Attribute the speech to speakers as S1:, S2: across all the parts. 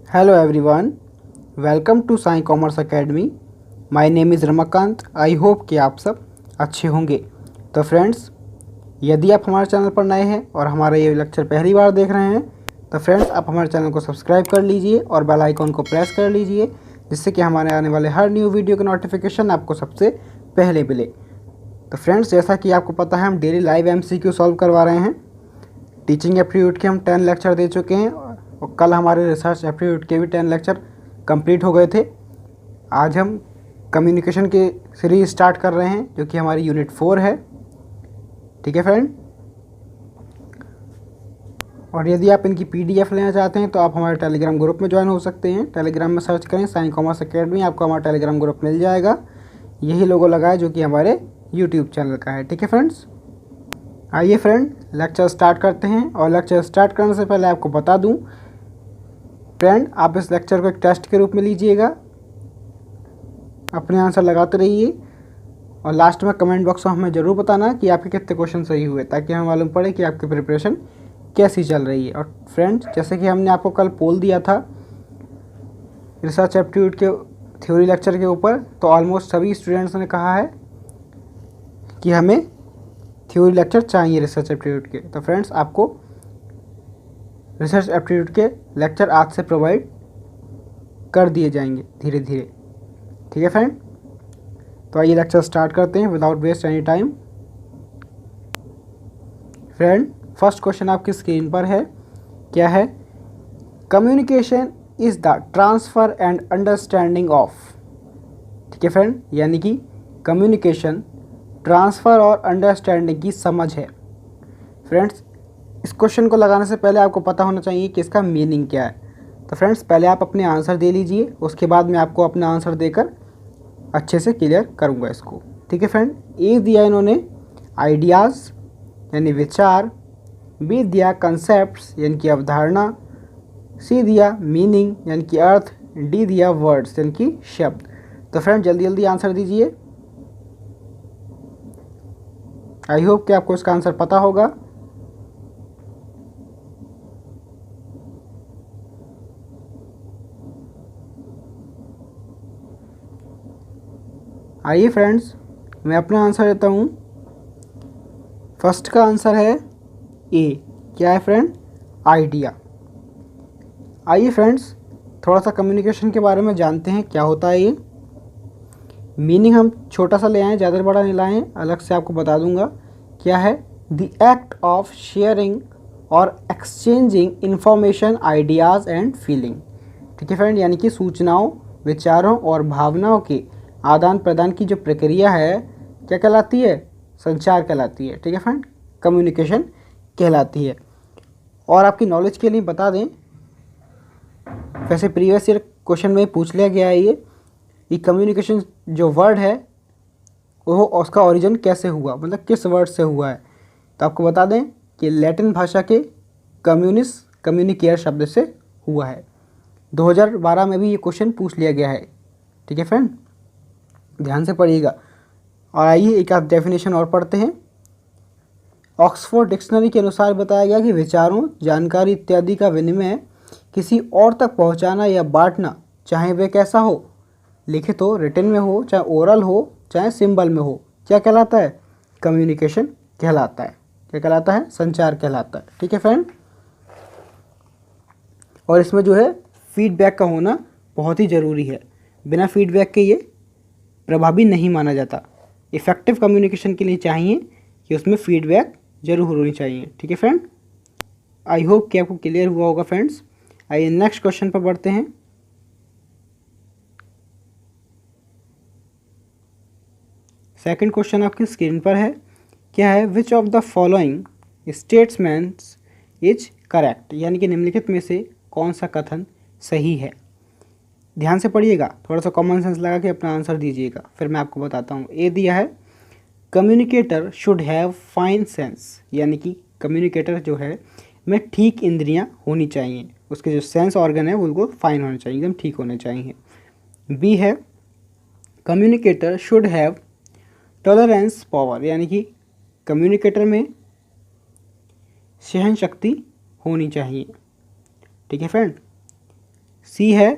S1: Hello everyone, welcome to Sai commerce academy. My name is Ramakant. I hope कि आप सब अच्छे होंगे। तो फ्रेंड्स, यदि आप हमारे चैनल पर नए हैं और हमारा ये लेक्चर पहली बार देख रहे हैं तो फ्रेंड्स आप हमारे चैनल को सब्सक्राइब कर लीजिए और बेल आइकॉन को प्रेस कर लीजिए, जिससे कि हमारे आने वाले हर न्यू वीडियो का नोटिफिकेशन आपको सबसे पहले मिले। तो फ्रेंड्स, जैसा कि आपको पता है, हम डेली लाइव MCQ सॉल्व करवा रहे हैं। टीचिंग एप्टीट्यूड के हम 10 लेक्चर दे चुके हैं और कल हमारे रिसर्च एप्टीट्यूड के भी 10 लेक्चर कंप्लीट हो गए थे। आज हम कम्युनिकेशन के सीरीज स्टार्ट कर रहे हैं, जो कि हमारी यूनिट 4 है। ठीक है फ्रेंड, और यदि आप इनकी PDF लेना चाहते हैं तो आप हमारे टेलीग्राम ग्रुप में ज्वाइन हो सकते हैं। टेलीग्राम में सर्च करें साई कॉमर्स अकेडमी, आपको हमारा टेलीग्राम ग्रुप मिल जाएगा। यही लोगो लगा है जो कि हमारे यूट्यूब चैनल का है। ठीक है फ्रेंड्स, आइए फ्रेंड लेक्चर स्टार्ट करते हैं। और लेक्चर स्टार्ट करने से पहले आपको बता दूं फ्रेंड, आप इस लेक्चर को एक टेस्ट के रूप में लीजिएगा, अपने आंसर लगाते रहिए और लास्ट में कमेंट बॉक्स में हमें ज़रूर बताना कि आपके कितने क्वेश्चन सही हुए, ताकि हमें मालूम पड़े कि आपकी प्रिपरेशन कैसी चल रही है। और फ्रेंड्स, जैसे कि हमने आपको कल पोल दिया था रिसर्च एप्टीट्यूड के थ्योरी लेक्चर के ऊपर, तो ऑलमोस्ट सभी स्टूडेंट्स ने कहा है कि हमें थ्योरी लेक्चर चाहिए रिसर्च एप्टीट्यूड के। तो फ्रेंड्स, आपको रिसर्च एप्टीट्यूड के लेक्चर आज से प्रोवाइड कर दिए जाएंगे धीरे धीरे। ठीक है फ्रेंड, तो आइए लेक्चर स्टार्ट करते हैं without waste any time. Friend, first question आपकी स्क्रीन पर है। क्या है? Communication is the transfer and understanding of. ठीक है फ्रेंड, यानी कि कम्युनिकेशन ट्रांसफ़र और अंडरस्टैंडिंग की समझ है। फ्रेंड्स, इस क्वेश्चन को लगाने से पहले आपको पता होना चाहिए कि इसका मीनिंग क्या है। तो फ्रेंड्स, पहले आप अपने आंसर दे लीजिए, उसके बाद मैं आपको अपना आंसर देकर अच्छे से क्लियर करूंगा इसको। ठीक है फ्रेंड, ए दिया इन्होंने आइडियाज़ यानी विचार, बी दिया कंसेप्ट्स यानी कि अवधारणा, सी दिया मीनिंग यानी कि अर्थ, डी दिया वर्ड्स यानी कि शब्द। तो फ्रेंड, जल्दी जल्दी आंसर दीजिए। आई होप कि आपको इसका आंसर पता होगा। आइए फ्रेंड्स, मैं अपना आंसर देता हूँ। फर्स्ट का आंसर है ए। क्या है फ्रेंड? आइडिया। आइए फ्रेंड्स, थोड़ा सा कम्युनिकेशन के बारे में जानते हैं क्या होता है ये। मीनिंग हम छोटा सा ले आएँ, ज़्यादा बड़ा नहीं लाएँ, अलग से आपको बता दूंगा। क्या है? द एक्ट ऑफ शेयरिंग और exchanging information, ideas and feeling. ठीक है फ्रेंड, यानी कि सूचनाओं, विचारों और भावनाओं के आदान प्रदान की जो प्रक्रिया है क्या कहलाती है? संचार कहलाती है। ठीक है फ्रेंड, कम्युनिकेशन कहलाती है। और आपकी नॉलेज के लिए बता दें, वैसे प्रीवियस ईयर क्वेश्चन में पूछ लिया गया है ये कम्युनिकेशन जो वर्ड है वो उसका ओरिजिन कैसे हुआ, मतलब किस वर्ड से हुआ है। तो आपको बता दें कि लैटिन भाषा के कम्युनिस कम्युनिकेयर शब्द से हुआ है। 2012 में भी ये क्वेश्चन पूछ लिया गया है। ठीक है फ्रेंड, ध्यान से पढ़िएगा। और आइए एक आध डेफिनेशन और पढ़ते हैं। ऑक्सफोर्ड डिक्शनरी के अनुसार बताया गया कि विचारों, जानकारी इत्यादि का विनिमय किसी और तक पहुंचाना या बांटना, चाहे वे कैसा हो, लिखित हो, रिटन में हो, चाहे ओरल हो, चाहे सिंबल में हो, क्या कहलाता है? कम्युनिकेशन कहलाता है। क्या कहलाता है? संचार कहलाता है। ठीक है फ्रेंड, और इसमें जो है फीडबैक का होना बहुत ही ज़रूरी है। बिना फीडबैक के ये प्रभावी नहीं माना जाता। इफ़ेक्टिव कम्युनिकेशन के लिए चाहिए कि उसमें फीडबैक जरूर होनी चाहिए। ठीक है फ्रेंड, आई होप कि आपको क्लियर हुआ होगा फ्रेंड्स। आइए नेक्स्ट क्वेश्चन पर बढ़ते हैं। सेकंड क्वेश्चन आपकी स्क्रीन पर है। क्या है? Which of the following statements is correct, यानी कि निम्नलिखित में से कौन सा कथन सही है। ध्यान से पढ़िएगा, थोड़ा सा कॉमन सेंस लगा के अपना आंसर दीजिएगा, फिर मैं आपको बताता हूँ। ए दिया है communicator should have fine sense, यानी कि कम्युनिकेटर जो है में ठीक इंद्रियां होनी चाहिए, उसके जो सेंस ऑर्गन है वो बिल्कुल फाइन होने चाहिए, एकदम ठीक होने चाहिए। बी है communicator should have tolerance power, यानी कि कम्युनिकेटर में सहन शक्ति होनी चाहिए। ठीक है फ्रेंड, सी है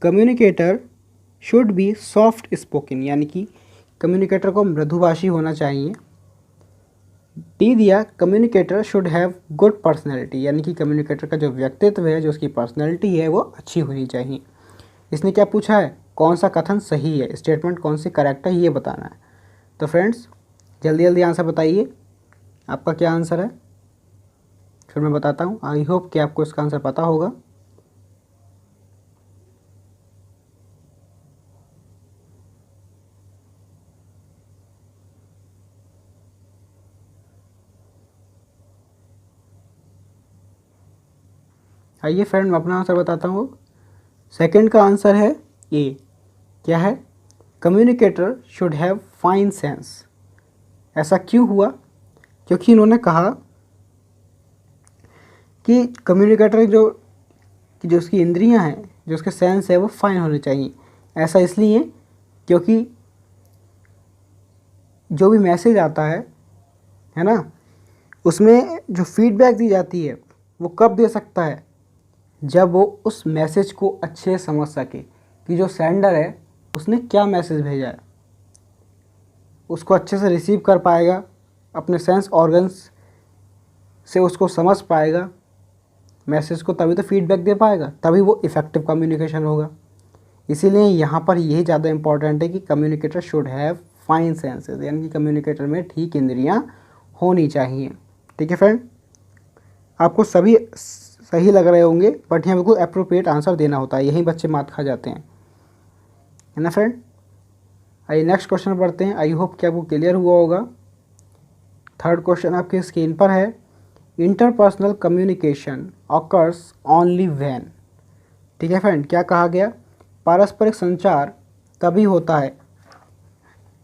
S1: communicator should be soft spoken, यानी कि कम्युनिकेटर को मृदुभाषी होना चाहिए। डी दिया communicator should have good personality, यानी कि कम्युनिकेटर का जो व्यक्तित्व है, जो उसकी पर्सनैलिटी है, वो अच्छी होनी चाहिए। इसने क्या पूछा है, कौन सा कथन सही है, स्टेटमेंट कौन सी करेक्ट है, ये बताना है। तो फ्रेंड्स जल्दी जल्दी आंसर बताइए, आपका क्या आंसर है, फिर मैं बताता हूँ। आई होप कि आपको इसका आंसर पता होगा। आइए फ्रेंड मैं अपना आंसर बताता हूँ। सेकंड का आंसर है ए। क्या है, communicator should have fine sense. ऐसा क्यों हुआ, क्योंकि इन्होंने कहा कि कम्युनिकेटर जो उसकी इंद्रियां हैं, जो उसके सेंस है, वो फाइन होने चाहिए। ऐसा इसलिए क्योंकि जो भी मैसेज आता है ना, उसमें जो फीडबैक दी जाती है वो कब दे सकता है, जब वो उस मैसेज को अच्छे से समझ सके कि जो सेंडर है उसने क्या मैसेज भेजा है, उसको अच्छे से रिसीव कर पाएगा, अपने सेंस ऑर्गन्स से उसको समझ पाएगा मैसेज को, तभी तो फीडबैक दे पाएगा, तभी वो इफ़ेक्टिव कम्युनिकेशन होगा। इसीलिए यहाँ पर यही ज़्यादा इंपॉर्टेंट है कि communicator should have fine senses, यानी कि कम्युनिकेटर में ठीक इंद्रियाँ होनी चाहिए। ठीक है फ्रेंड, आपको सभी सही लग रहे होंगे, बट यहाँ बिल्कुल अप्रोप्रिएट आंसर देना होता है, यही बच्चे मात खा जाते हैं, है ना फ्रेंड। आइए नेक्स्ट क्वेश्चन पढ़ते हैं। आई होप कि आपको क्लियर हुआ होगा। थर्ड क्वेश्चन आपके स्क्रीन पर है, interpersonal communication occurs only when. ठीक है फ्रेंड, क्या कहा गया, पारस्परिक संचार तभी होता है,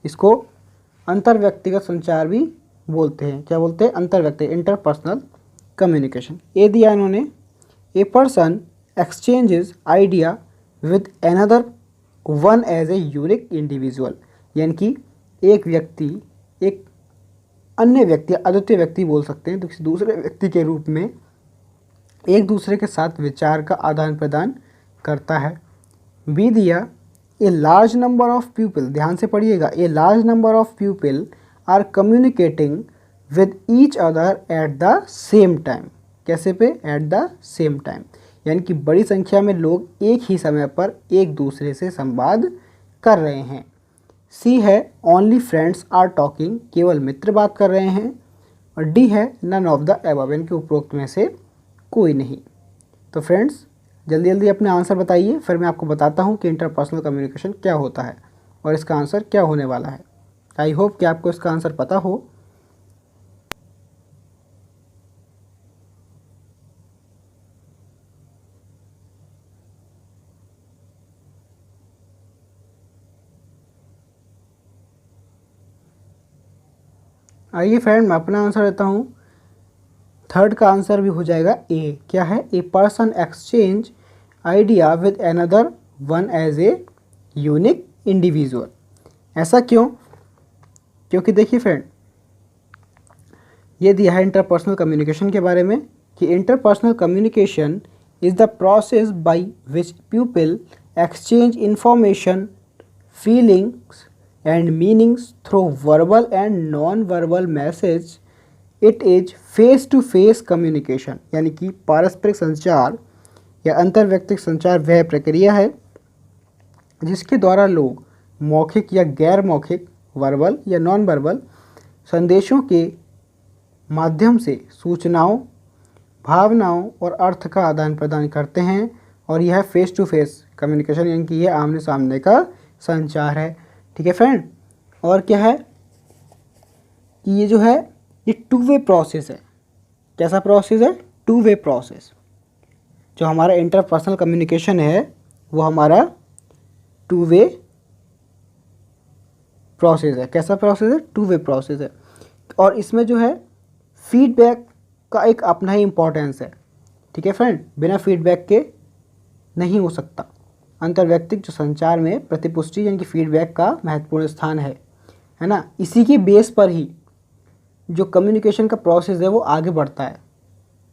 S1: इसको अंतर व्यक्तिगत संचार भी बोलते हैं। क्या बोलते हैं, अंतर व्यक्ति, इंटरपर्सनल कम्युनिकेशन। ए दिया इन्होंने, a person exchanges idea with another one as a unique individual, यानी कि एक व्यक्ति एक अन्य व्यक्ति, अद्वितीय व्यक्ति बोल सकते हैं, तो किसी दूसरे व्यक्ति के रूप में एक दूसरे के साथ विचार का आदान प्रदान करता है। बी दिया, a large number of people, ध्यान से पढ़िएगा, a large number of people are communicating with each other at the same time. कैसे पे, एट द सेम टाइम, यानी कि बड़ी संख्या में लोग एक ही समय पर एक दूसरे से संवाद कर रहे हैं। सी है, ओनली फ्रेंड्स आर टॉकिंग, केवल मित्र बात कर रहे हैं। और डी है, नन ऑफ द अबव, यानी कि उपरोक्त में से कोई नहीं। तो फ्रेंड्स जल्दी जल्दी अपने आंसर बताइए, फिर मैं आपको बताता हूँ कि इंटरपर्सनल कम्युनिकेशन क्या होता है और इसका आंसर क्या होने वाला है। आई होप कि आपको इसका आंसर पता हो। आइए फ्रेंड मैं अपना आंसर देता हूँ। थर्ड का आंसर भी हो जाएगा ए। क्या है, a person exchange idea with another one as a unique individual. ऐसा क्यों, क्योंकि देखिए फ्रेंड, ये दिया है इंटरपर्सनल कम्युनिकेशन के बारे में कि interpersonal communication is the process by which people exchange information, feelings and meanings through verbal and non-verbal message. It is face-to-face communication, यानी कि पारस्परिक संचार या अंतर्व्यक्तिक संचार वह प्रक्रिया है जिसके द्वारा लोग मौखिक या गैर मौखिक, वर्बल या नॉन वर्बल संदेशों के माध्यम से सूचनाओं, भावनाओं और अर्थ का आदान प्रदान करते हैं। और यह फेस टू फेस कम्युनिकेशन, यानी कि यह आमने सामने का संचार है। ठीक है फ्रेंड, और क्या है कि ये जो है ये टू वे प्रोसेस है। कैसा प्रोसेस है, टू वे प्रोसेस। जो हमारा इंटरपर्सनल कम्युनिकेशन है वो हमारा टू वे प्रोसेस है। कैसा प्रोसेस है, टू वे प्रोसेस है। और इसमें जो है फीडबैक का एक अपना ही इम्पोर्टेंस है। ठीक है फ्रेंड, बिना फीडबैक के नहीं हो सकता। अंतर्व्यक्तिक जो संचार में प्रतिपुष्टि यानी कि फीडबैक का महत्वपूर्ण स्थान है ना। इसी की बेस पर ही जो कम्युनिकेशन का प्रोसेस है वो आगे बढ़ता है।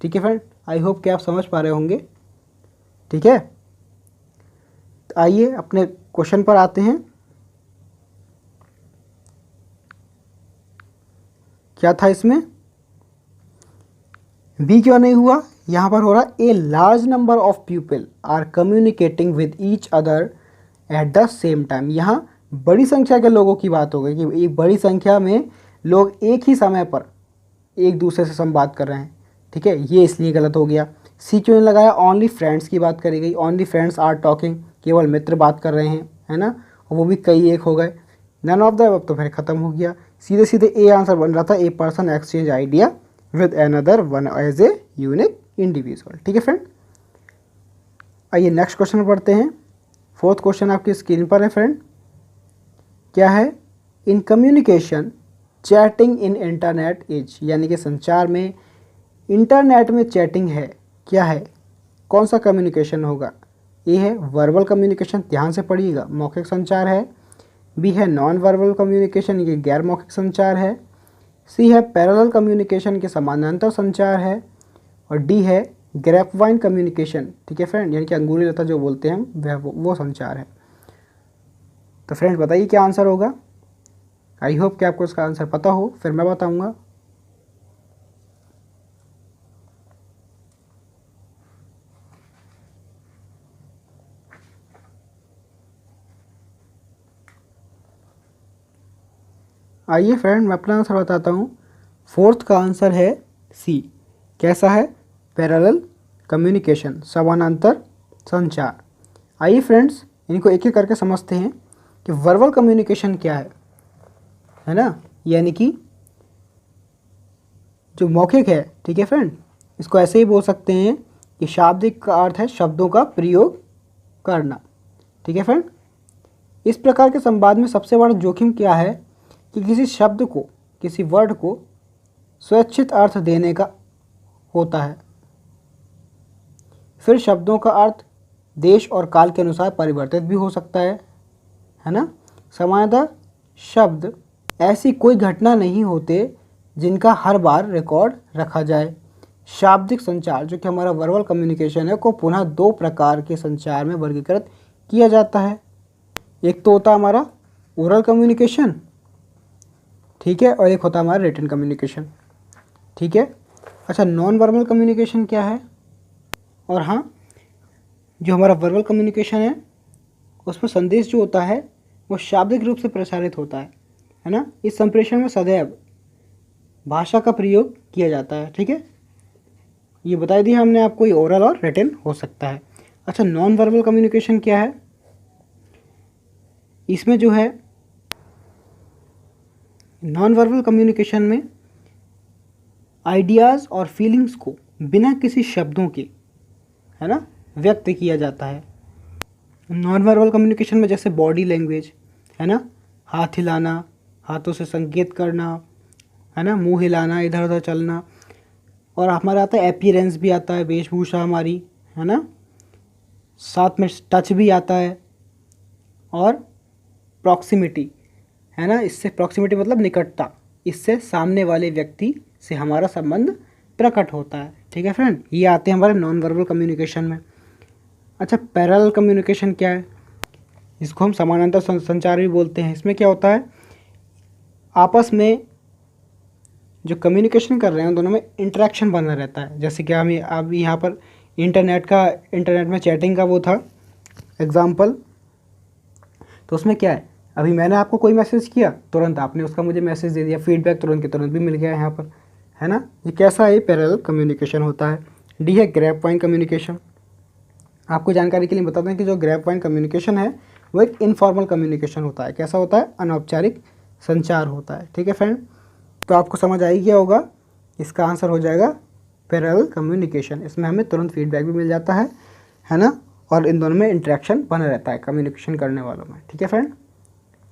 S1: ठीक है फ्रेंड, आई होप कि आप समझ पा रहे होंगे। ठीक है, आइए अपने क्वेश्चन पर आते हैं। क्या था इसमें, बी क्यों नहीं हुआ, यहाँ पर हो रहा a large number of people are communicating with each other at the same time. यहाँ बड़ी संख्या के लोगों की बात हो गई कि एक बड़ी संख्या में लोग एक ही समय पर एक दूसरे से संवाद कर रहे हैं, ठीक है, ये इसलिए गलत हो गया। सी क्यों नहीं लगाया, ओनली फ्रेंड्स की बात करी गई, ओनली फ्रेंड्स आर टॉकिंग, केवल मित्र बात कर रहे हैं, है ना, और वो भी कई एक हो गए। नन ऑफ द अबव तो फिर ख़त्म हो गया। सीधे सीधे ए आंसर बन रहा था, a person exchange idea with another one as a unique individual. ठीक है फ्रेंड, आइए नेक्स्ट क्वेश्चन पढ़ते हैं। फोर्थ क्वेश्चन आपकी स्क्रीन पर है फ्रेंड। क्या है, in communication chatting in internet age, यानी कि संचार में इंटरनेट में चैटिंग है, क्या है, कौन सा कम्युनिकेशन होगा। ए है वर्बल कम्युनिकेशन, ध्यान से पढ़िएगा, मौखिक संचार है। बी है नॉन वर्बल कम्युनिकेशन, ये गैर मौखिक संचार है। सी है पैरेलल कम्युनिकेशन के समानांतर संचार है। और डी है ग्रेपवाइन कम्युनिकेशन, ठीक है फ्रेंड, यानी कि अंगूरी लता जो बोलते हैं हम वो संचार है। तो फ्रेंड्स बताइए क्या आंसर होगा। आई होप कि आपको इसका आंसर पता हो, फिर मैं बताऊंगा। आइए फ्रेंड मैं अपना आंसर बताता हूँ। फोर्थ का आंसर है सी। कैसा है, पैरेलल कम्युनिकेशन, समानांतर संचार। आइए फ्रेंड्स इनको एक एक करके समझते हैं कि वर्बल कम्युनिकेशन क्या है ना, यानी कि जो मौखिक है, ठीक है फ्रेंड, इसको ऐसे ही बोल सकते हैं कि शाब्दिक का अर्थ है शब्दों का प्रयोग करना, ठीक है फ्रेंड। इस प्रकार के संवाद में सबसे बड़ा जोखिम क्या है कि किसी शब्द को, किसी वर्ड को स्वैच्छित अर्थ देने का होता है। फिर शब्दों का अर्थ देश और काल के अनुसार परिवर्तित भी हो सकता है ना। सामान्यतः शब्द ऐसी कोई घटना नहीं होते जिनका हर बार रिकॉर्ड रखा जाए। शाब्दिक संचार जो कि हमारा वर्बल कम्युनिकेशन है को पुनः दो प्रकार के संचार में वर्गीकृत किया जाता है। एक तो होता है हमारा ओरल कम्युनिकेशन, ठीक है, और एक होता है हमारा रिटन कम्युनिकेशन, ठीक है। अच्छा, नॉन वर्बल कम्युनिकेशन क्या है, और हाँ, जो हमारा वर्बल कम्युनिकेशन है उसमें संदेश जो होता है वो शाब्दिक रूप से प्रसारित होता है ना। इस संप्रेषण में सदैव भाषा का प्रयोग किया जाता है, ठीक है। ये बता दिया हमने आपको, ये ओरल और रिटन हो सकता है। अच्छा, नॉन वर्बल कम्युनिकेशन क्या है, इसमें जो है नॉन वर्बल कम्युनिकेशन में आइडियाज़ और फीलिंग्स को बिना किसी शब्दों के, है ना, व्यक्त किया जाता है। नॉन वर्बल कम्युनिकेशन में जैसे बॉडी लैंग्वेज, है ना, हाथ हिलाना, हाथों से संकेत करना, है ना, मुंह हिलाना, इधर उधर चलना, और हमारा आता है अपीयरेंस भी आता है, वेशभूषा हमारी, है ना, साथ में टच भी आता है, और प्रॉक्सिमिटी, है ना, इससे प्रॉक्सिमिटी मतलब निकटता, इससे सामने वाले व्यक्ति से हमारा संबंध प्रकट होता है, ठीक है फ्रेंड। ये आते हैं हमारे नॉन वर्बल कम्युनिकेशन में। अच्छा, पैरेलल कम्युनिकेशन क्या है, इसको हम समानांतर संचार भी बोलते हैं। इसमें क्या होता है, आपस में जो कम्युनिकेशन कर रहे हैं दोनों में इंटरेक्शन बना रहता है। जैसे कि हम अब यहाँ पर इंटरनेट में चैटिंग का वो था एग्जाम्पल, तो उसमें क्या है, अभी मैंने आपको कोई मैसेज किया, तुरंत आपने उसका मुझे मैसेज दे दिया, फीडबैक तुरंत के तुरंत भी मिल गया यहाँ पर, है ना। ये कैसा है, पैरेलल कम्युनिकेशन होता है। डी है ग्रेपवाइन कम्युनिकेशन। आपको जानकारी के लिए बता दें कि जो ग्रेपवाइन कम्युनिकेशन है वो एक इनफॉर्मल कम्युनिकेशन होता है। कैसा होता है, अनौपचारिक संचार होता है, ठीक है फ्रेंड। तो आपको समझ आई गया होगा, इसका आंसर हो जाएगा पैरेलल कम्युनिकेशन। इसमें हमें तुरंत फीडबैक भी मिल जाता है ना, और इन दोनों में इंटरेक्शन बना रहता है कम्युनिकेशन करने वालों में, ठीक है फ्रेंड।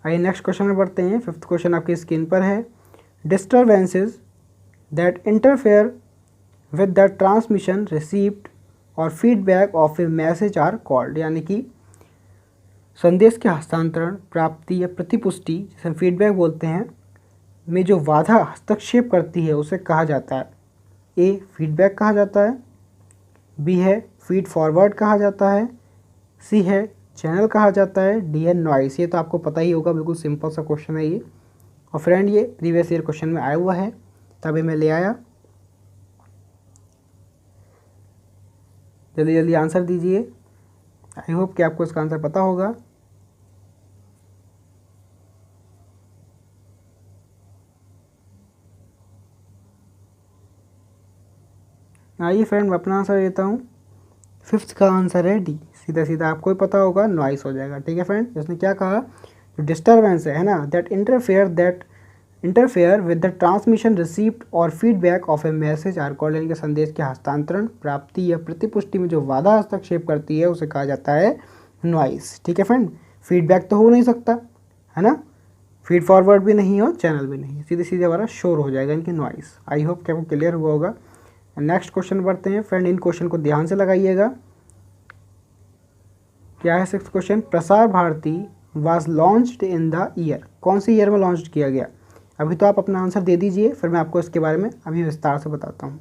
S1: आइए नेक्स्ट क्वेश्चन में बढ़ते हैं। फिफ्थ क्वेश्चन आपकी स्क्रीन पर है। Disturbances that interfere with the transmission received और feedback of a message are called, यानी कि संदेश के हस्तांतरण, प्राप्ति या प्रतिपुष्टि, जिसे हम फीडबैक बोलते हैं, में जो बाधा हस्तक्षेप करती है उसे कहा जाता है। ए फीडबैक कहा जाता है, बी है फीड फॉरवर्ड कहा जाता है, सी है चैनल कहा जाता है? डी है नॉइस। ये तो आपको पता ही होगा, बिल्कुल सिंपल सा क्वेश्चन है ये। और फ्रेंड ये प्रीवियस ईयर क्वेश्चन में आया हुआ है, तभी मैं ले आया। जल्दी जल्दी आंसर दीजिए। आई होप कि आपको इसका आंसर पता होगा। आइए फ्रेंड, मैं अपना आंसर देता हूँ। 5th का आंसर है डी। सीधा सीधा आपको ही पता होगा, नॉइस हो जाएगा। ठीक है फ्रेंड, इसने क्या कहा? जो डिस्टर्बेंस है ना, that interfere with the transmission receipt और feedback of a message are called, यानी कि संदेश के हस्तांतरण, प्राप्ति या प्रतिपुष्टि में जो बाधा हस्तक्षेप करती है उसे कहा जाता है नॉइस। ठीक है फ्रेंड, फीडबैक तो हो नहीं सकता है ना, फीड फॉरवर्ड भी नहीं हो, चैनल भी नहीं, सीधे सीधे हमारा शोर हो जाएगा, इनकी नॉइस। आई होप कि आपको क्लियर हुआ होगा। नेक्स्ट क्वेश्चन बढ़ते हैं फ्रेंड, इन क्वेश्चन को ध्यान से लगाइएगा। क्या है 6th question? Prasar Bharati was launched in the year. कौन सी ईयर में लॉन्च किया गया? अभी तो आप अपना आंसर दे दीजिए, फिर मैं आपको इसके बारे में अभी विस्तार से बताता हूँ।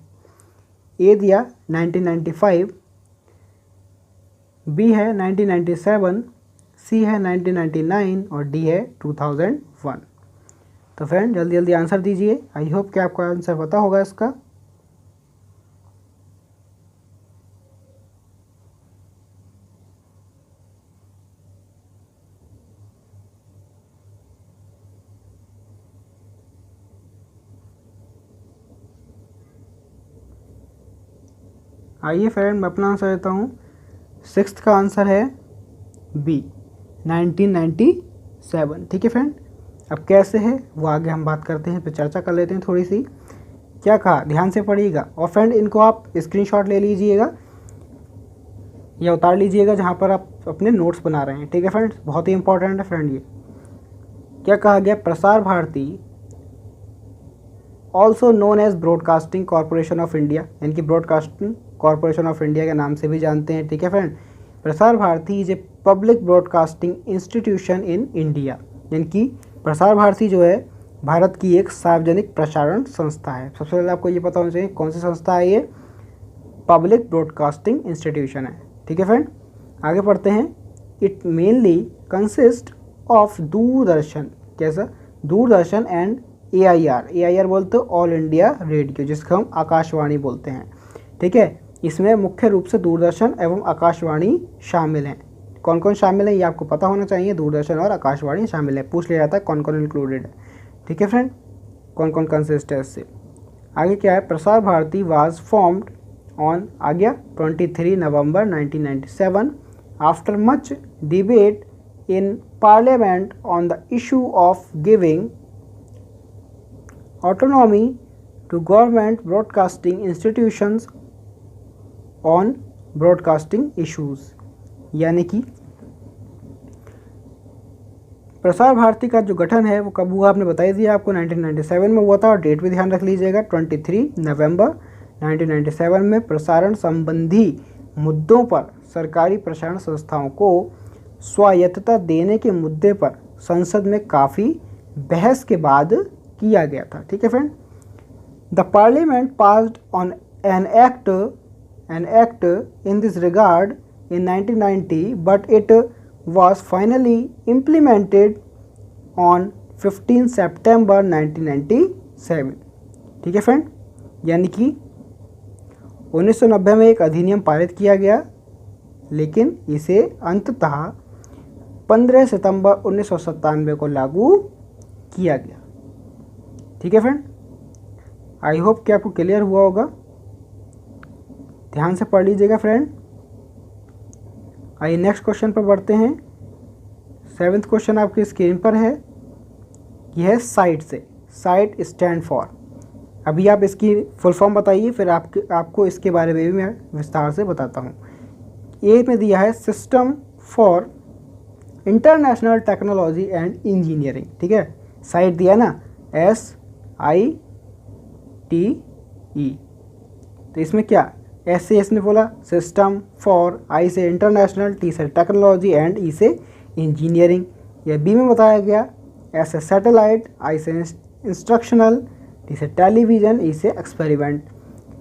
S1: ए दिया 1995, बी है 1997, सी है 1999 और डी है 2001। तो फ्रेंड जल्दी जल्दी आंसर दीजिए। आई होप कि आपको आंसर पता होगा इसका। आइए फ्रेंड, मैं अपना आंसर देता हूँ। 6th का आंसर है बी 1997। ठीक है फ्रेंड, अब कैसे है वो आगे हम बात करते हैं, फिर चर्चा कर लेते हैं थोड़ी सी। क्या कहा, ध्यान से पढ़िएगा। और फ्रेंड इनको आप स्क्रीनशॉट ले लीजिएगा या उतार लीजिएगा जहाँ पर आप अपने नोट्स बना रहे हैं। ठीक है फ्रेंड्स, बहुत ही इंपॉर्टेंट है फ्रेंड ये। क्या कहा गया? Prasar Bharati also known as broadcasting corporation of India, यानी कि ब्रॉडकास्टिंग कॉरपोरेशन ऑफ इंडिया के नाम से भी जानते हैं। ठीक है friend, Prasar Bharati is a public broadcasting institution in India, यानी कि प्रसार भारती जो है भारत की एक सार्वजनिक प्रसारण संस्था है। सबसे पहले आपको ये पता होना चाहिए कौन सी संस्था है ये, पब्लिक ब्रॉडकास्टिंग इंस्टीट्यूशन है। ठीक है फ्रेंड, आगे पढ़ते हैं। It mainly consist of Doordarshan, कैसा? दूरदर्शन एंड AIR बोलते हो ऑल इंडिया रेडियो, जिसको हम आकाशवाणी बोलते हैं। ठीक है, इसमें मुख्य रूप से दूरदर्शन एवं आकाशवाणी शामिल हैं। कौन कौन शामिल है ये आपको पता होना चाहिए। दूरदर्शन और आकाशवाणी शामिल है, पूछ लिया जाता है कौन कौन इंक्लूडेड है। ठीक है फ्रेंड, कौन कौन कंसिस्ट है इससे। आगे क्या है? प्रसार भारती वाज फॉर्म्ड ऑन, आ गया 23 नवंबर 1997 after much debate in parliament on the issue of giving autonomy to government broadcasting institutions on broadcasting issues, यानी कि प्रसार भारती का जो गठन है वो कब हुआ आपने बता दिया आपको, 1997 में हुआ था। और डेट भी ध्यान रख लीजिएगा, 23 नवंबर 1997 में प्रसारण संबंधी मुद्दों पर सरकारी प्रसारण संस्थाओं को स्वायत्तता देने के मुद्दे पर संसद में काफ़ी बहस के बाद किया गया था। ठीक है friend, the parliament passed on an act in this regard in 1990 but it was finally implemented on 15 सितंबर 1997। ठीक है फ्रेंड, यानी कि 1990 में एक अधिनियम पारित किया गया, लेकिन इसे अंततः 15 सितंबर 1997 को लागू किया गया। ठीक है फ्रेंड, आई होप कि आपको क्लियर हुआ होगा। ध्यान से पढ़ लीजिएगा फ्रेंड। आइए नेक्स्ट क्वेश्चन पर बढ़ते हैं। 7th क्वेश्चन आपकी स्क्रीन पर है। यह है साइट से, साइट स्टैंड फॉर। अभी आप इसकी फुल फॉर्म बताइए, फिर आपको इसके बारे में भी मैं विस्तार से बताता हूँ। ए में दिया है system for international technology and engineering. ठीक है, साइट दिया ना SITE, तो इसमें क्या एस से इसने बोला सिस्टम, फॉर, आई से इंटरनेशनल, टी से टेक्नोलॉजी एंड ई से इंजीनियरिंग। या बी में बताया गया एस से सैटेलाइट, आई से इंस्ट्रक्शनल, टी से टेलीविज़न, ई से एक्सपेरिमेंट।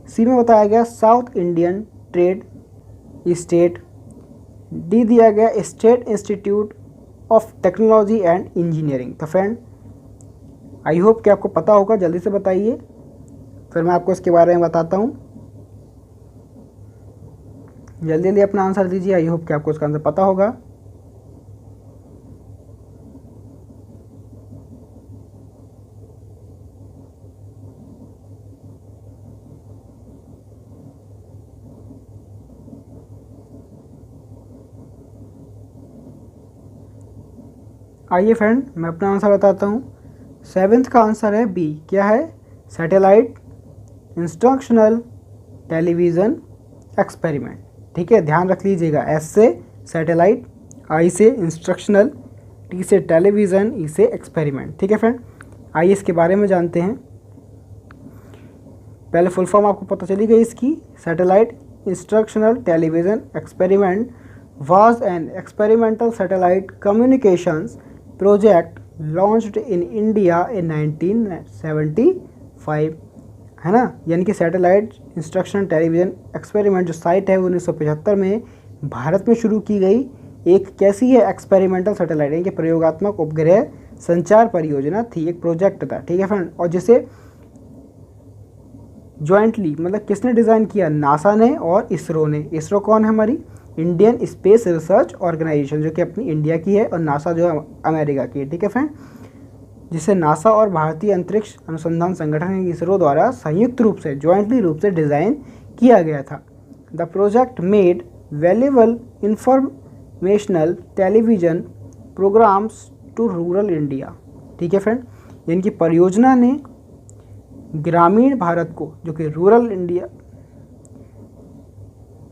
S1: सी में बताया गया south Indian trade state, D दिया गया state institute of technology and engineering. तो फ्रेंड आई होप कि आपको पता होगा, जल्दी से बताइए, फिर मैं आपको इसके बारे में बताता हूँ। जल्दी जल्दी अपना आंसर दीजिए, आई होप कि आपको इसका आंसर पता होगा। आइए फ्रेंड मैं अपना आंसर बताता हूँ। 7th का आंसर है बी। क्या है? Satellite instructional television experiment. ठीक है, ध्यान रख लीजिएगा। एस से सैटेलाइट, आई से इंस्ट्रक्शनल, टी से टेलीविज़न, ई से एक्सपेरिमेंट। ठीक है फ्रेंड, आइए इसके बारे में जानते हैं। पहले फुल फॉर्म आपको पता चली गई इसकी। Satellite instructional television experiment was an experimental satellite communications project launched in India in 1975, है ना। यानी कि सैटेलाइट इंस्ट्रक्शन टेलीविज़न एक्सपेरिमेंट जो साइट है वो 1975 में भारत में शुरू की गई एक कैसी है? एक्सपेरिमेंटल सैटेलाइट, यानी कि प्रयोगात्मक उपग्रह संचार परियोजना थी, एक प्रोजेक्ट था। ठीक है फ्रेंड, और जिसे जॉइंटली मतलब किसने डिज़ाइन किया? नासा ने और इसरो ने। इसरो कौन है? हमारी इंडियन स्पेस रिसर्च ऑर्गेनाइजेशन, जो कि अपनी इंडिया की है, और नासा जो है अमेरिका की है। ठीक है फ्रेंड, जिसे नासा और भारतीय अंतरिक्ष अनुसंधान संगठन इसरो द्वारा संयुक्त रूप से जॉइंटली रूप से डिज़ाइन किया गया था। The project made valuable informational television programmes to rural India. ठीक है फ्रेंड, यानी कि परियोजना ने ग्रामीण भारत को, जो कि रूरल इंडिया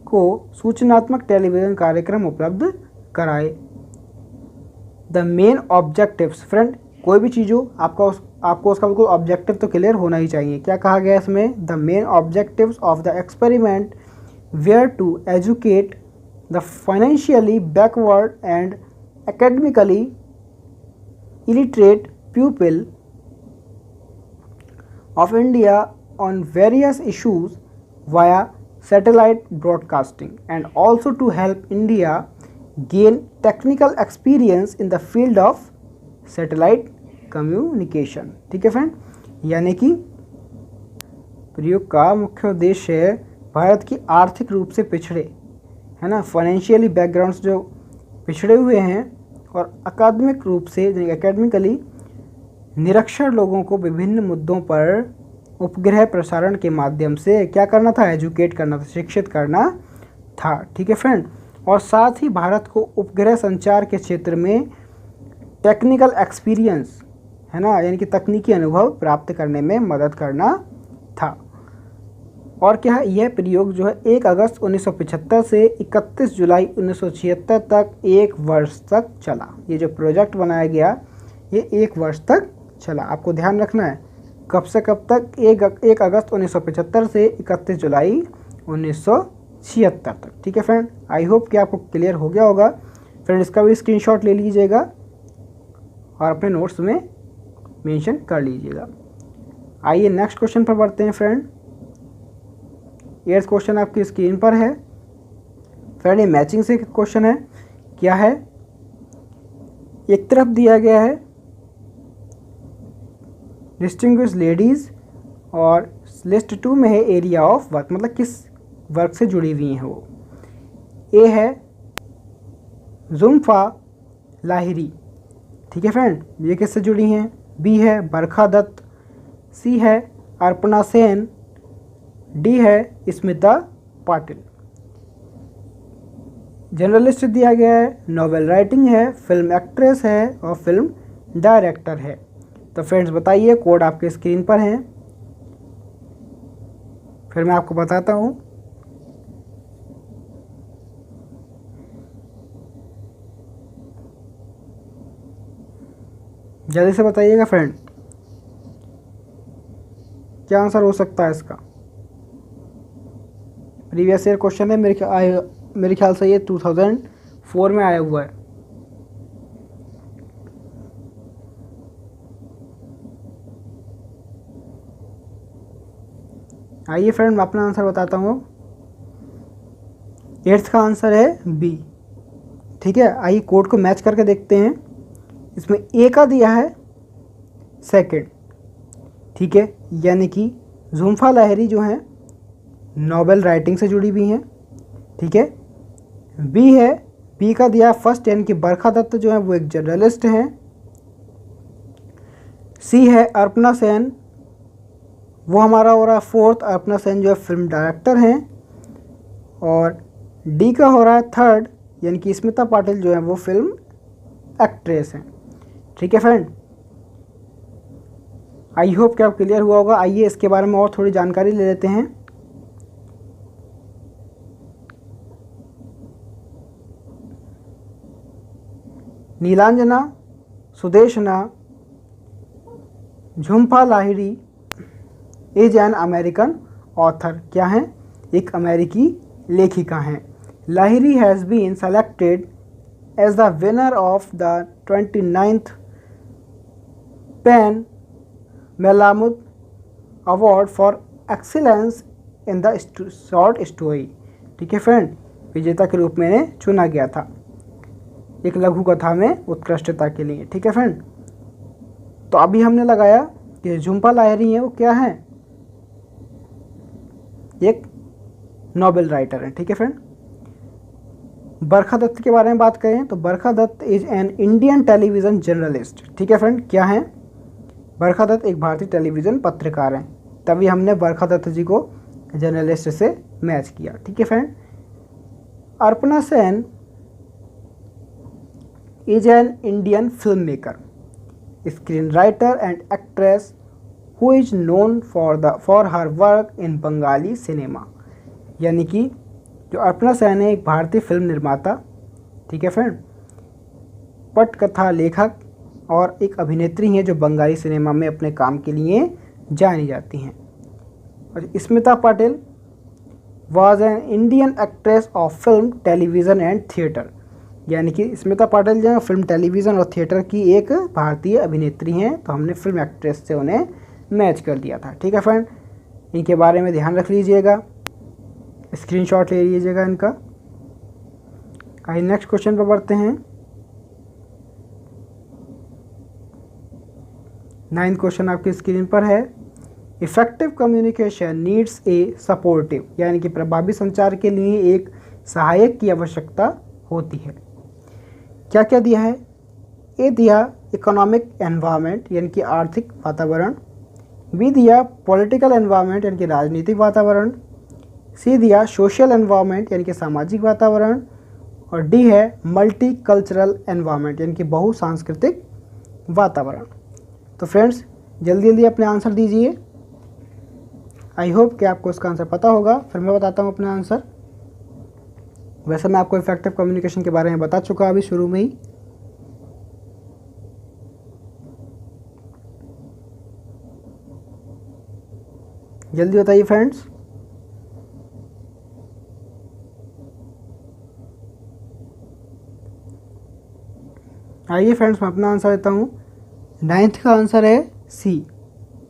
S1: को सूचनात्मक टेलीविज़न कार्यक्रम उपलब्ध कराए। द मेन ऑब्जेक्टिव्स, फ्रेंड कोई भी चीज़ हो आपको उसका बिल्कुल ऑब्जेक्टिव तो क्लियर होना ही चाहिए। क्या कहा गया इसमें? The main objectives of the experiment were to educate the financially backward and academically illiterate people of India on various issues via satellite broadcasting, and also to help India gain technical experience in the field of satellite communication। ठीक है friend, यानी कि प्रयोग का मुख्य उद्देश्य है भारत की आर्थिक रूप से पिछड़े, है ना, फाइनेंशियली बैकग्राउंड्स जो पिछड़े हुए हैं और अकादमिक रूप से एकेडमिकली निरक्षर लोगों को विभिन्न मुद्दों पर उपग्रह प्रसारण के माध्यम से क्या करना था? एजुकेट करना था, शिक्षित करना था। ठीक है फ्रेंड, और साथ ही भारत को उपग्रह संचार के क्षेत्र में टेक्निकल एक्सपीरियंस, है ना, यानी कि तकनीकी अनुभव प्राप्त करने में मदद करना था। और क्या है? यह प्रयोग जो है 1 अगस्त 1975 से 31 जुलाई 1976 तक 1 वर्ष तक चला। ये जो प्रोजेक्ट बनाया गया ये 1 वर्ष तक चला। आपको ध्यान रखना है कब से कब तक? 1 अगस्त 1975 से 31 जुलाई 1976 तक। ठीक है फ्रेंड, आई होप कि आपको क्लियर हो गया होगा। फ्रेंड इसका भी स्क्रीनशॉट ले लीजिएगा और अपने नोट्स में मेंशन कर लीजिएगा। आइए नेक्स्ट क्वेश्चन पर बढ़ते हैं फ्रेंड। 8th क्वेश्चन आपकी स्क्रीन पर है फ्रेंड, ये मैचिंग से क्वेश्चन है। क्या है? एक तरफ दिया गया है डिस्टिंग्विश लेडीज़ और लिस्ट 2 में है एरिया ऑफ वर्क, मतलब किस वर्क से जुड़ी हुई हैं वो। ए है जुम्फा लाहिरी। ठीक है फ्रेंड, ये किससे जुड़ी हैं? बी है बरखा दत्त, सी है अर्पणा सेन, डी है स्मिता पाटिल। जर्नलिस्ट दिया गया है, नॉवेल राइटिंग है, फिल्म एक्ट्रेस है और फिल्म डायरेक्टर है। तो फ्रेंड्स बताइए, कोड आपके स्क्रीन पर हैं, फिर मैं आपको बताता हूँ। जल्दी से बताइएगा फ्रेंड, क्या आंसर हो सकता है इसका? प्रीवियस ईयर क्वेश्चन है, मेरे ख्याल से ये 2004 में आया हुआ है। आइए फ्रेंड मैं अपना आंसर बताता हूँ। 8th का आंसर है बी। ठीक है, आइए कोड को मैच करके देखते हैं। इसमें ए का दिया है सेकंड, ठीक है, यानी कि जुम्फा लाहिरी जो हैं नोबेल राइटिंग से जुड़ी हुई हैं, ठीक है। बी है, बी का दिया फर्स्ट, यानी कि बरखा दत्त जो है वो एक जर्नलिस्ट हैं। सी है अर्पणा सेन, वो हमारा हो रहा है फोर्थ, अर्पणा सेन जो है फिल्म डायरेक्टर हैं। और डी का हो रहा है थर्ड, यानी कि स्मिता पाटिल जो है वो फिल्म एक्ट्रेस हैं, ठीक है फ्रेंड। आई होप कि आप क्लियर हुआ होगा। आइए इसके बारे में और थोड़ी जानकारी ले लेते हैं। Nilanjana Sudeshna Jhumpa Lahiri is an American author, क्या हैं, एक अमेरिकी लेखिका हैं। Lahiri has been selected as the winner of the 29th PEN Malamud award for excellence in the short story, ठीक है फ्रेंड, विजेता के रूप में चुना गया था एक लघु कथा में उत्कृष्टता के लिए, ठीक है फ्रेंड। तो अभी हमने लगाया कि झुम्पा लाहिरी हैं वो क्या हैं, एक नोबेल राइटर हैं, ठीक है फ्रेंड। बरखा दत्त के बारे में बात करें तो Barkha Dutt is an Indian television journalist, ठीक है फ्रेंड, क्या हैं, बरखा दत्त एक भारतीय टेलीविज़न पत्रकार हैं, तभी हमने बरखा दत्त जी को जर्नलिस्ट से मैच किया, ठीक है friend. Arpana Sen is an Indian filmmaker, screenwriter and actress who is known for her work in Bengali cinema, यानी कि जो अर्पणा सेन है एक भारतीय फिल्म निर्माता, ठीक है फ्रेंड, पटकथा लेखक और एक अभिनेत्री हैं जो बंगाली सिनेमा में अपने काम के लिए जानी जाती हैं। और Smita Patil was an Indian actress of film, television and theatre, यानी कि स्मिता पाटिल जो है फिल्म, टेलीविज़न और थिएटर की एक भारतीय अभिनेत्री हैं, तो हमने फिल्म एक्ट्रेस से उन्हें मैच कर दिया था, ठीक है फ्रेंड। इनके बारे में ध्यान रख लीजिएगा, स्क्रीनशॉट ले लीजिएगा इनका। आइए नेक्स्ट क्वेश्चन पर बढ़ते हैं। 9th क्वेश्चन आपकी स्क्रीन पर है। Effective communication needs a supportive, यानी कि प्रभावी संचार के लिए एक सहायक की आवश्यकता होती है। क्या क्या दिया है, ए दिया इकोनॉमिक एनवायरनमेंट, यानी कि आर्थिक वातावरण। बी दिया पॉलिटिकल एनवायरनमेंट, यानी कि राजनीतिक वातावरण। सी दिया सोशल एनवायरनमेंट, यानी कि सामाजिक वातावरण। और डी है मल्टी कल्चरल एनवायरनमेंट, यानी कि बहुसांस्कृतिक वातावरण। तो फ्रेंड्स जल्दी जल्दी अपने आंसर दीजिए। आई होप कि आपको इसका आंसर पता होगा। फिर मैं बताता हूँ अपना आंसर। वैसे मैं आपको इफेक्टिव कम्युनिकेशन के बारे में बता चुका अभी शुरू में ही। जल्दी बताइए फ्रेंड्स। आइए फ्रेंड्स मैं अपना आंसर देता हूँ। 9th का आंसर है सी,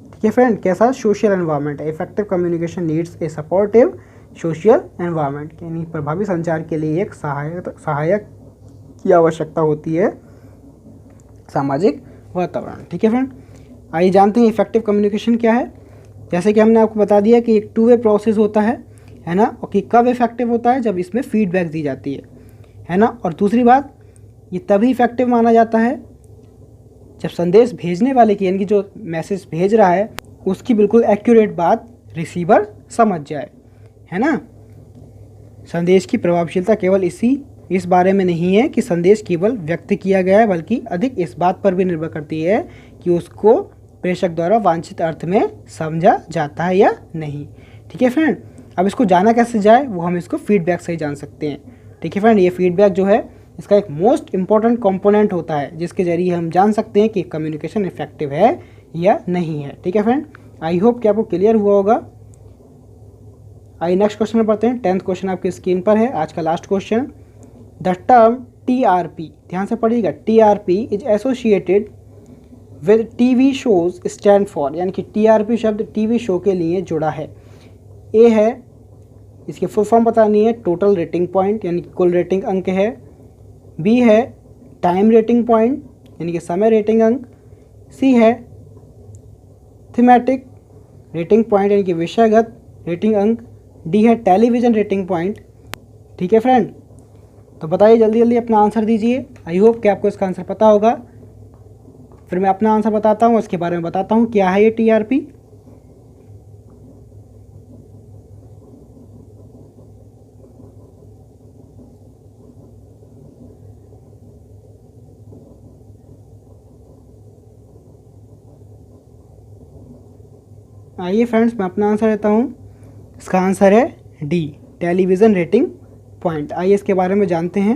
S1: ठीक है फ्रेंड, कैसा, social environment. Effective communication needs a supportive social environment, यानी प्रभावी संचार के लिए एक सहायक की आवश्यकता होती है, सामाजिक वातावरण, ठीक है फ्रेंड। आइए जानते हैं इफेक्टिव कम्युनिकेशन क्या है। जैसे कि हमने आपको बता दिया कि एक 2 वे प्रोसेस होता है ना, और कि कब इफेक्टिव होता है, जब इसमें फीडबैक दी जाती है ना। और दूसरी बात, ये तभी इफेक्टिव माना जाता है जब संदेश भेजने वाले की, यानी कि जो मैसेज भेज रहा है उसकी बिल्कुल एक्यूरेट बात रिसीवर समझ जाए, है ना। संदेश की प्रभावशीलता केवल इस बारे में नहीं है कि संदेश केवल व्यक्त किया गया है, बल्कि अधिक इस बात पर भी निर्भर करती है कि उसको प्रेषक द्वारा वांछित अर्थ में समझा जाता है या नहीं, ठीक है फ्रेंड। अब इसको जाना कैसे जाए, वो हम इसको फीडबैक से ही जान सकते हैं, ठीक है फ्रेंड। ये फीडबैक जो है इसका एक मोस्ट इम्पॉर्टेंट कंपोनेंट होता है, जिसके जरिए हम जान सकते हैं कि कम्युनिकेशन इफेक्टिव है या नहीं है, ठीक है फ्रेंड। आई होप कि आपको क्लियर हुआ होगा। आइए नेक्स्ट क्वेश्चन में पढ़ते हैं। 10th क्वेश्चन आपकी स्क्रीन पर है, आज का last question. The term TRP, ध्यान से पढ़िएगा, TRP is associated with TV shows stand for, यानी कि TRP शब्द टीवी शो के लिए जुड़ा है। ए है, इसकी फुल फॉर्म बतानी है, टोटल रेटिंग पॉइंट, यानी कि कुल रेटिंग अंक है। बी है टाइम रेटिंग पॉइंट यानी कि समय रेटिंग अंक, सी है थीमेटिक रेटिंग पॉइंट यानी कि विषयगत रेटिंग अंक, डी है टेलीविज़न रेटिंग पॉइंट। ठीक है फ्रेंड, तो बताइए जल्दी जल्दी अपना आंसर दीजिए। आई होप कि आपको इसका आंसर पता होगा। फिर मैं अपना आंसर बताता हूँ, उसके बारे में बताता हूँ क्या है ये टीआरपी। आइए फ्रेंड्स, मैं अपना आंसर देता हूँ। इसका आंसर है डी, टेलीविज़न रेटिंग पॉइंट। आइए इसके बारे में जानते हैं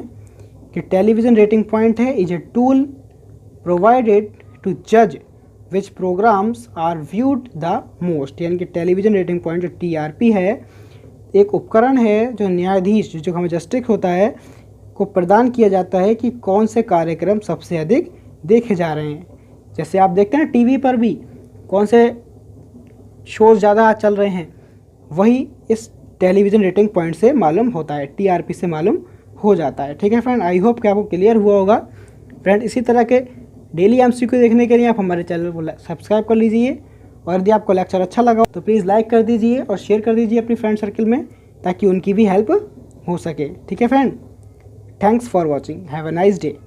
S1: कि टेलीविज़न रेटिंग पॉइंट है is a tool provided to जज which programmes are viewed the most. यानी कि टेलीविज़न रेटिंग पॉइंट जो टीआरपी है एक उपकरण है जो न्यायाधीश जो हमें जस्टिस होता है को प्रदान किया जाता है कि कौन से कार्यक्रम सबसे अधिक देखे जा रहे हैं। जैसे आप देखते हैं टीवी पर भी कौन से शोज़ ज़्यादा चल रहे हैं, वही इस टेलीविज़न रेटिंग पॉइंट से मालूम होता है, टीआरपी से मालूम हो जाता है। ठीक है फ्रेंड, आई होप कि आपको क्लियर हुआ होगा। फ्रेंड, इसी तरह के डेली एमसीक्यू देखने के लिए आप हमारे चैनल को सब्सक्राइब कर लीजिए, और यदि आपको लेक्चर अच्छा लगा तो प्लीज़ लाइक कर दीजिए और शेयर कर दीजिए अपनी फ्रेंड सर्कल में, ताकि उनकी भी हेल्प हो सके। ठीक है friend, thanks for watching, have a nice day.